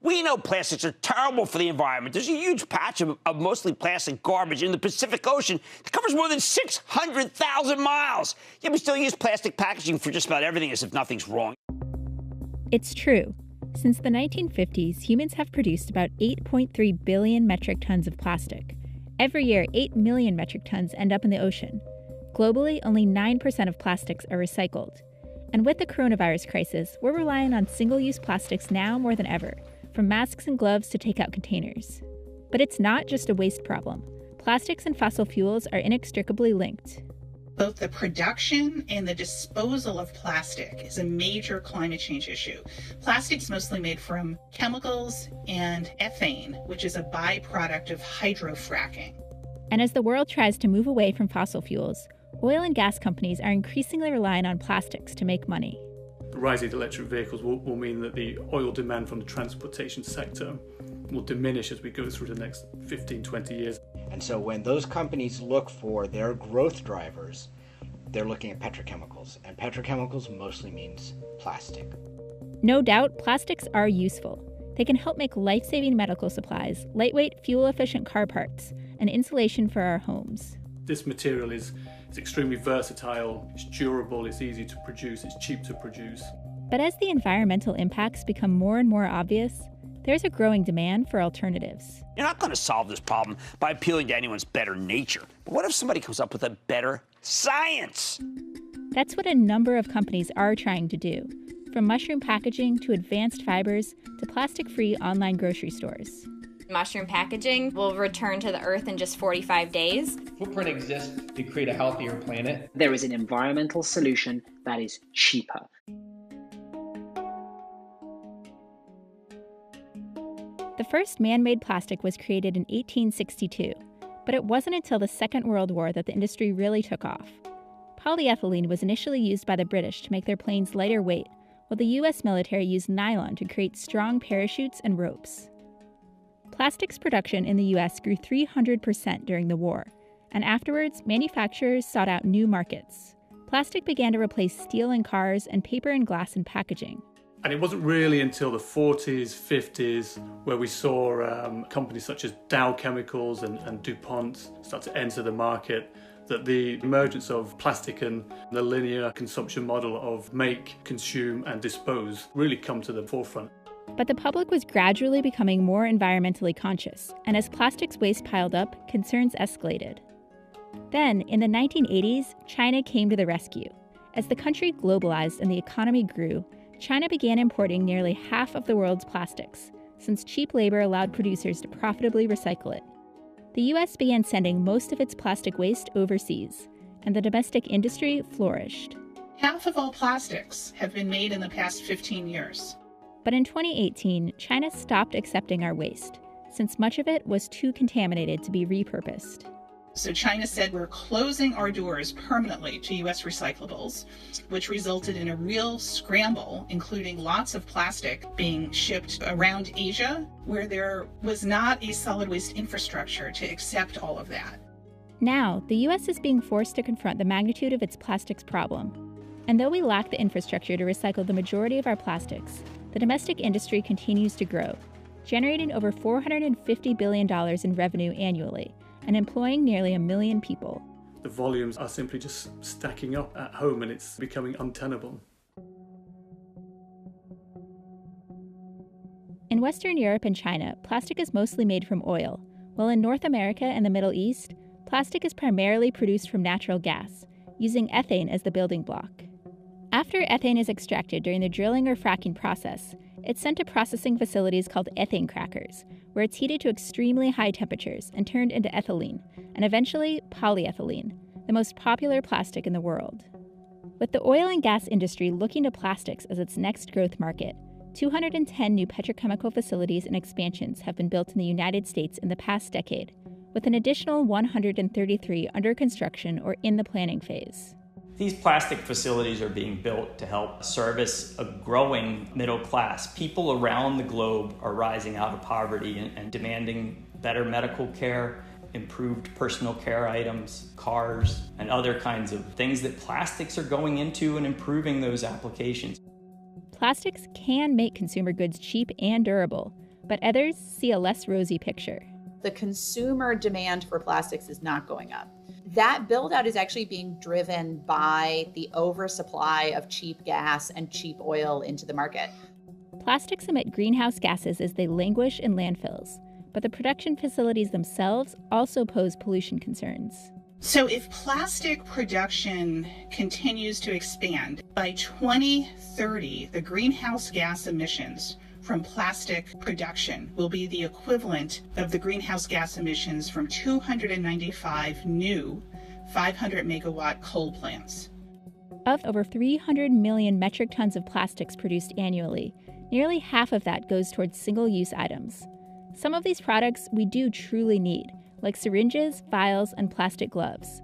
We know plastics are terrible for the environment. There's a huge patch of mostly plastic garbage in the Pacific Ocean that covers more than 600,000 miles. Yet we still use plastic packaging for just about everything as if nothing's wrong. It's true. Since the 1950s, humans have produced about 8.3 billion metric tons of plastic. Every year, 8 million metric tons end up in the ocean. Globally, only 9% of plastics are recycled. And with the coronavirus crisis, we're relying on single-use plastics now more than ever, from masks and gloves to takeout containers. But it's not just a waste problem. Plastics and fossil fuels are inextricably linked. Both the production and the disposal of plastic is a major climate change issue. Plastic's mostly made from chemicals and ethane, which is a byproduct of hydrofracking. And as the world tries to move away from fossil fuels, oil and gas companies are increasingly relying on plastics to make money. The rise of electric vehicles will mean that the oil demand from the transportation sector will diminish as we go through the next 15, 20 years. And so when those companies look for their growth drivers, they're looking at petrochemicals. And petrochemicals mostly means plastic. No doubt, plastics are useful. They can help make life-saving medical supplies, lightweight, fuel-efficient car parts, and insulation for our homes. This material is extremely versatile, it's durable, it's easy to produce, it's cheap to produce. But as the environmental impacts become more and more obvious, there's a growing demand for alternatives. You're not going to solve this problem by appealing to anyone's better nature. But what if somebody comes up with a better science? That's what a number of companies are trying to do, from mushroom packaging to advanced fibers to plastic-free online grocery stores. Mushroom packaging will return to the earth in just 45 days. Footprint exists to create a healthier planet. There is an environmental solution that is cheaper. The first man-made plastic was created in 1862, but it wasn't until the Second World War that the industry really took off. Polyethylene was initially used by the British to make their planes lighter weight, while the U.S. military used nylon to create strong parachutes and ropes. Plastics production in the U.S. grew 300% during the war, and afterwards, manufacturers sought out new markets. Plastic began to replace steel in cars and paper and glass in packaging. And it wasn't really until the 40s, 50s, where we saw companies such as Dow Chemicals and DuPont start to enter the market, that the emergence of plastic and the linear consumption model of make, consume, and dispose really come to the forefront. But the public was gradually becoming more environmentally conscious, and as plastics waste piled up, concerns escalated. Then, in the 1980s, China came to the rescue. As the country globalized and the economy grew, China began importing nearly half of the world's plastics, since cheap labor allowed producers to profitably recycle it. The U.S. began sending most of its plastic waste overseas, and the domestic industry flourished. Half of all plastics have been made in the past 15 years. But in 2018, China stopped accepting our waste, since much of it was too contaminated to be repurposed. So China said we're closing our doors permanently to U.S. recyclables, which resulted in a real scramble, including lots of plastic being shipped around Asia, where there was not a solid waste infrastructure to accept all of that. Now, the U.S. is being forced to confront the magnitude of its plastics problem. And though we lack the infrastructure to recycle the majority of our plastics, the domestic industry continues to grow, generating over $450 billion in revenue annually and employing nearly 1 million people. The volumes are simply just stacking up at home, and it's becoming untenable. In Western Europe and China, plastic is mostly made from oil, while in North America and the Middle East, plastic is primarily produced from natural gas, using ethane as the building block. After ethane is extracted during the drilling or fracking process, it's sent to processing facilities called ethane crackers, where it's heated to extremely high temperatures and turned into ethylene, and eventually polyethylene, the most popular plastic in the world. With the oil and gas industry looking to plastics as its next growth market, 210 new petrochemical facilities and expansions have been built in the United States in the past decade, with an additional 133 under construction or in the planning phase. These plastic facilities are being built to help service a growing middle class. People around the globe are rising out of poverty and demanding better medical care, improved personal care items, cars, and other kinds of things that plastics are going into and improving those applications. Plastics can make consumer goods cheap and durable, but others see a less rosy picture. The consumer demand for plastics is not going up. That build out is actually being driven by the oversupply of cheap gas and cheap oil into the market. Plastics emit greenhouse gases as they languish in landfills, but the production facilities themselves also pose pollution concerns. So if plastic production continues to expand, by 2030, the greenhouse gas emissions from plastic production will be the equivalent of the greenhouse gas emissions from 295 new 500 megawatt coal plants. Of over 300 million metric tons of plastics produced annually, nearly half of that goes towards single-use items. Some of these products we do truly need, like syringes, vials, and plastic gloves.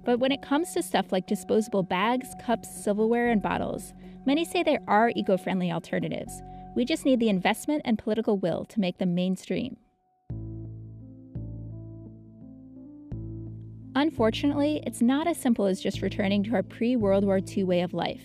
But when it comes to stuff like disposable bags, cups, silverware, and bottles, many say there are eco-friendly alternatives. We just need the investment and political will to make them mainstream. Unfortunately, it's not as simple as just returning to our pre-World War II way of life.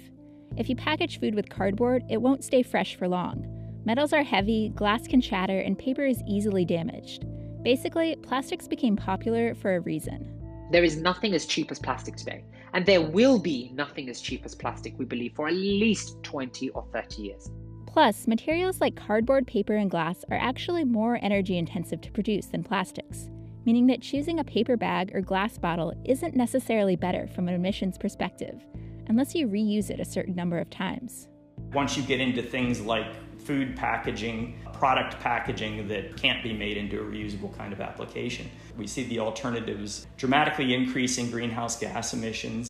If you package food with cardboard, it won't stay fresh for long. Metals are heavy, glass can shatter, and paper is easily damaged. Basically, plastics became popular for a reason. There is nothing as cheap as plastic today, and there will be nothing as cheap as plastic, we believe, for at least 20 or 30 years. Plus, materials like cardboard, paper, and glass are actually more energy intensive to produce than plastics, meaning that choosing a paper bag or glass bottle isn't necessarily better from an emissions perspective, unless you reuse it a certain number of times. Once you get into things like food packaging, product packaging that can't be made into a reusable kind of application, we see the alternatives dramatically increasing greenhouse gas emissions.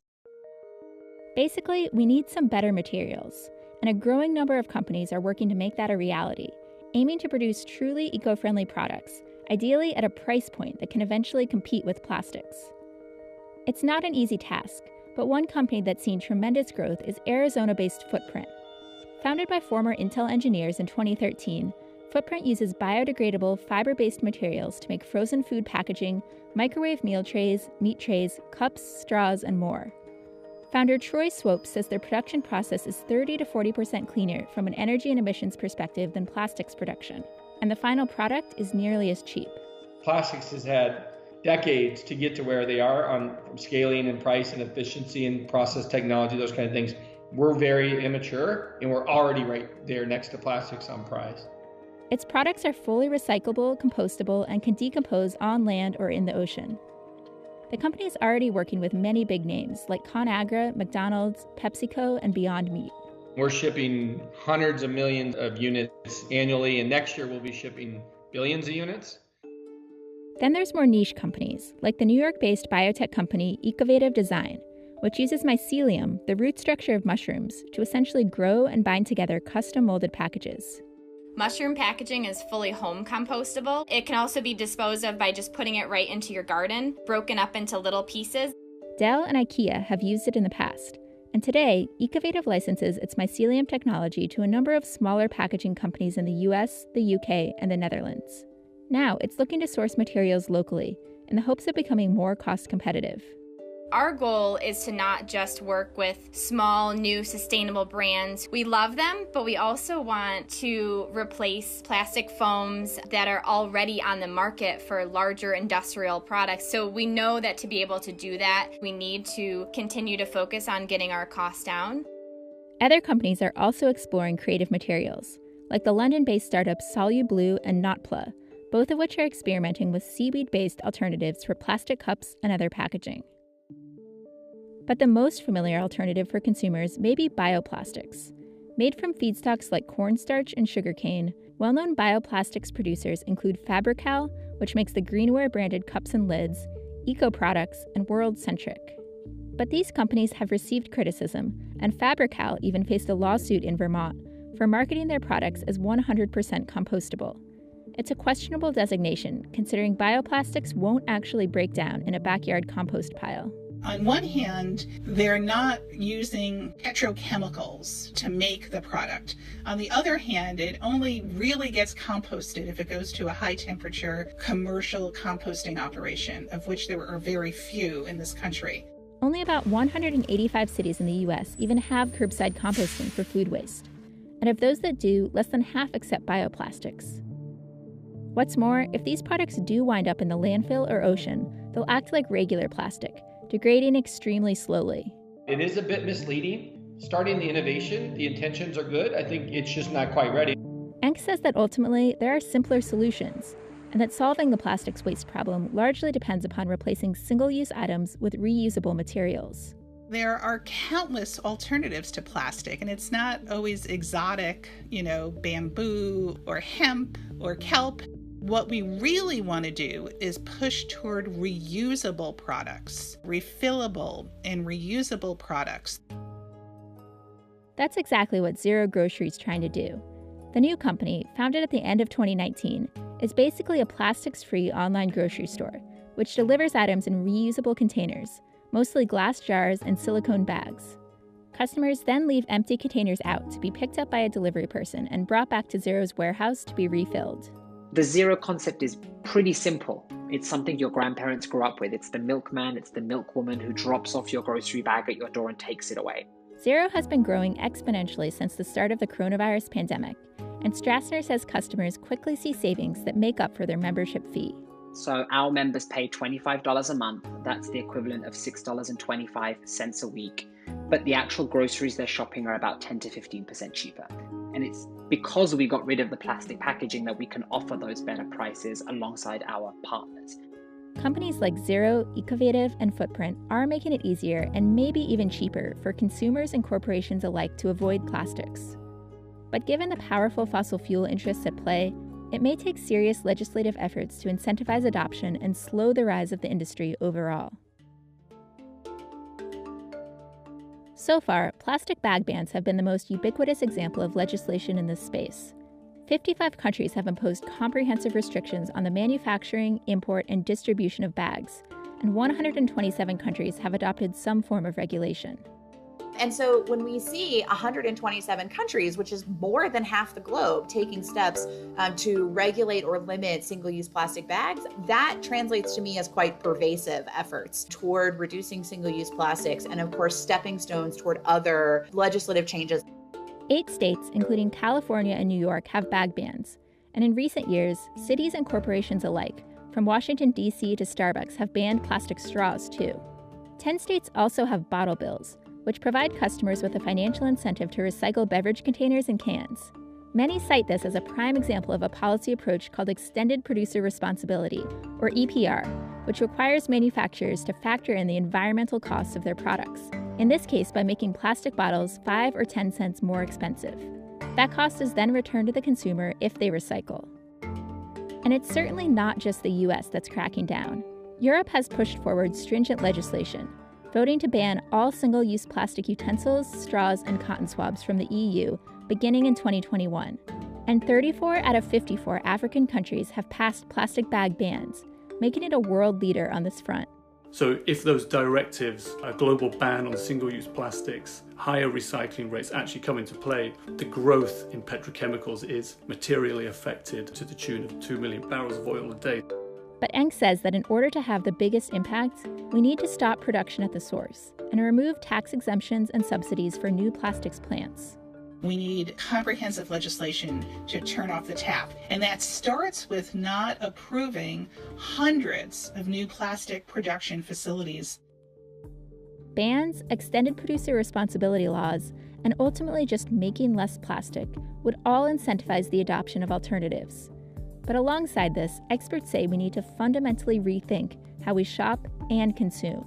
Basically, we need some better materials, and a growing number of companies are working to make that a reality, aiming to produce truly eco-friendly products, ideally at a price point that can eventually compete with plastics. It's not an easy task, but one company that's seen tremendous growth is Arizona-based Footprint. Founded by former Intel engineers in 2013, Footprint uses biodegradable, fiber-based materials to make frozen food packaging, microwave meal trays, meat trays, cups, straws, and more. Founder Troy Swope says their production process is 30 to 40% cleaner from an energy and emissions perspective than plastics production, and the final product is nearly as cheap. Plastics has had decades to get to where they are on scaling and price and efficiency and process technology, those kind of things. We're very immature, and we're already right there next to plastics on price. Its products are fully recyclable, compostable, and can decompose on land or in the ocean. The company is already working with many big names like ConAgra, McDonald's, PepsiCo, and Beyond Meat. We're shipping hundreds of millions of units annually, and next year we'll be shipping billions of units. Then there's more niche companies, like the New York-based biotech company Ecovative Design, which uses mycelium, the root structure of mushrooms, to essentially grow and bind together custom-molded packages. Mushroom packaging is fully home compostable. It can also be disposed of by just putting it right into your garden, broken up into little pieces. Dell and IKEA have used it in the past, and today, Ecovative licenses its mycelium technology to a number of smaller packaging companies in the US, the UK, and the Netherlands. Now, it's looking to source materials locally in the hopes of becoming more cost competitive. Our goal is to not just work with small, new, sustainable brands. We love them, but we also want to replace plastic foams that are already on the market for larger industrial products. So we know that to be able to do that, we need to continue to focus on getting our costs down. Other companies are also exploring creative materials, like the London-based startups SoluBlue and Notpla, both of which are experimenting with seaweed-based alternatives for plastic cups and other packaging. But the most familiar alternative for consumers may be bioplastics. Made from feedstocks like cornstarch and sugarcane, well-known bioplastics producers include Fabri-Kal, which makes the Greenware branded cups and lids, Eco Products, and World Centric. But these companies have received criticism, and Fabri-Kal even faced a lawsuit in Vermont for marketing their products as 100% compostable. It's a questionable designation, considering bioplastics won't actually break down in a backyard compost pile. On one hand, they're not using petrochemicals to make the product. On the other hand, it only really gets composted if it goes to a high-temperature commercial composting operation, of which there are very few in this country. Only about 185 cities in the U.S. even have curbside composting for food waste. And of those that do, less than half accept bioplastics. What's more, if these products do wind up in the landfill or ocean, they'll act like regular plastic, degrading extremely slowly. It is a bit misleading. Starting the innovation, the intentions are good. I think it's just not quite ready. Enck says that ultimately there are simpler solutions, and that solving the plastics waste problem largely depends upon replacing single-use items with reusable materials. There are countless alternatives to plastic, and it's not always exotic, bamboo or hemp or kelp. What we really want to do is push toward reusable products, refillable and reusable products. That's exactly what Zero Grocery is trying to do. The new company, founded at the end of 2019, is basically a plastics-free online grocery store, which delivers items in reusable containers, mostly glass jars and silicone bags. Customers then leave empty containers out to be picked up by a delivery person and brought back to Zero's warehouse to be refilled. The Zero concept is pretty simple. It's something your grandparents grew up with. It's the milkman, it's the milkwoman who drops off your grocery bag at your door and takes it away. Zero has been growing exponentially since the start of the coronavirus pandemic, and Strassner says customers quickly see savings that make up for their membership fee. So our members pay $25 a month. That's the equivalent of $6.25 a week. But the actual groceries they're shopping are about 10 to 15% cheaper. And it's because we got rid of the plastic packaging that we can offer those better prices alongside our partners. Companies like Zero, Ecovative, and Footprint are making it easier and maybe even cheaper for consumers and corporations alike to avoid plastics. But given the powerful fossil fuel interests at play, it may take serious legislative efforts to incentivize adoption and slow the rise of the industry overall. So far, plastic bag bans have been the most ubiquitous example of legislation in this space. 55 countries have imposed comprehensive restrictions on the manufacturing, import, and distribution of bags, and 127 countries have adopted some form of regulation. And so when we see 127 countries, which is more than half the globe, taking steps to regulate or limit single-use plastic bags, that translates to me as quite pervasive efforts toward reducing single-use plastics and, of course, stepping stones toward other legislative changes. 8 states, including California and New York, have bag bans. And in recent years, cities and corporations alike, from Washington, D.C. to Starbucks, have banned plastic straws, too. 10 states also have bottle bills, which provide customers with a financial incentive to recycle beverage containers and cans. Many cite this as a prime example of a policy approach called Extended Producer Responsibility, or EPR, which requires manufacturers to factor in the environmental costs of their products, in this case by making plastic bottles 5 or 10 cents more expensive. That cost is then returned to the consumer if they recycle. And it's certainly not just the US that's cracking down. Europe has pushed forward stringent legislation, voting to ban all single-use plastic utensils, straws, and cotton swabs from the EU beginning in 2021. And 34 out of 54 African countries have passed plastic bag bans, making it a world leader on this front. So if those directives, a global ban on single-use plastics, higher recycling rates actually come into play, the growth in petrochemicals is materially affected to the tune of 2 million barrels of oil a day. But Enck says that in order to have the biggest impact, we need to stop production at the source and remove tax exemptions and subsidies for new plastics plants. We need comprehensive legislation to turn off the tap. And that starts with not approving hundreds of new plastic production facilities. Bans, extended producer responsibility laws, and ultimately just making less plastic would all incentivize the adoption of alternatives. But alongside this, experts say we need to fundamentally rethink how we shop and consume.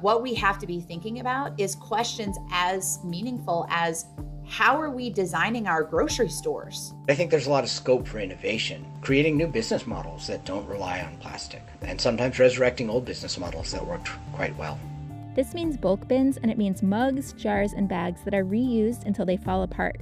What we have to be thinking about is questions as meaningful as how are we designing our grocery stores? I think there's a lot of scope for innovation, creating new business models that don't rely on plastic, and sometimes resurrecting old business models that worked quite well. This means bulk bins, and it means mugs, jars, and bags that are reused until they fall apart.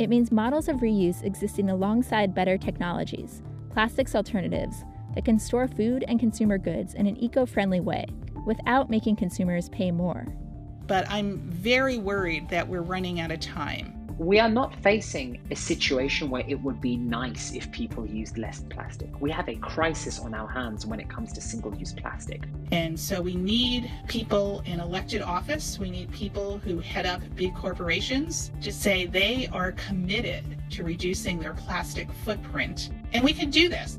It means models of reuse existing alongside better technologies, plastics alternatives, that can store food and consumer goods in an eco-friendly way without making consumers pay more. But I'm very worried that we're running out of time. We are not facing a situation where it would be nice if people used less plastic. We have a crisis on our hands when it comes to single-use plastic. And so we need people in elected office. We need people who head up big corporations to say they are committed to reducing their plastic footprint. And we can do this.